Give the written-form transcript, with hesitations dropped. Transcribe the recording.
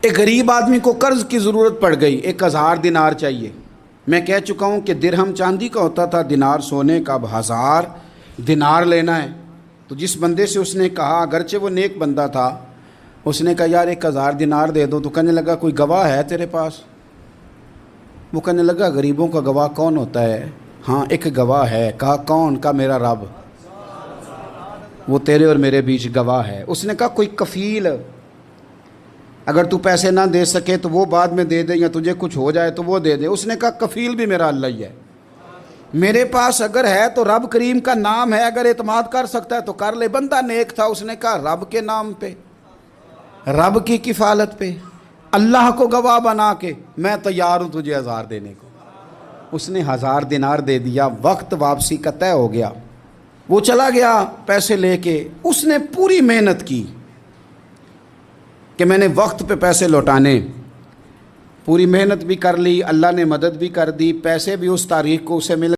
ایک غریب آدمی کو قرض کی ضرورت پڑ گئی، 1000 دینار چاہیے۔ میں کہہ چکا ہوں کہ درہم چاندی کا ہوتا تھا، دینار سونے کا، اب 1000 دینار لینا ہے۔ تو جس بندے سے اس نے کہا، اگرچہ وہ نیک بندہ تھا، اس نے کہا یار 1000 دینار دے دو، تو کہنے لگا کوئی گواہ ہے تیرے پاس؟ وہ کہنے لگا غریبوں کا گواہ کون ہوتا ہے؟ ہاں ایک گواہ ہے۔ کہا کون؟ کہا میرا رب، وہ تیرے اور میرے بیچ گواہ ہے۔ اس نے کہا کوئی کفیل، اگر تو پیسے نہ دے سکے تو وہ بعد میں دے دے، یا تجھے کچھ ہو جائے تو وہ دے دے۔ اس نے کہا کفیل بھی میرا اللہ ہی ہے، میرے پاس اگر ہے تو رب کریم کا نام ہے، اگر اعتماد کر سکتا ہے تو کر لے۔ بندہ نیک تھا، اس نے کہا رب کے نام پہ، رب کی کفالت پہ، اللہ کو گواہ بنا کے میں تیار ہوں تجھے 1000 دینے کو۔ اس نے 1000 دینار دے دیا، وقت واپسی کا طے ہو گیا۔ وہ چلا گیا پیسے لے کے۔ اس نے پوری محنت کی کہ میں نے وقت پہ پیسے لوٹانے، پوری محنت بھی کر لی، اللہ نے مدد بھی کر دی، پیسے بھی اس تاریخ کو اسے مل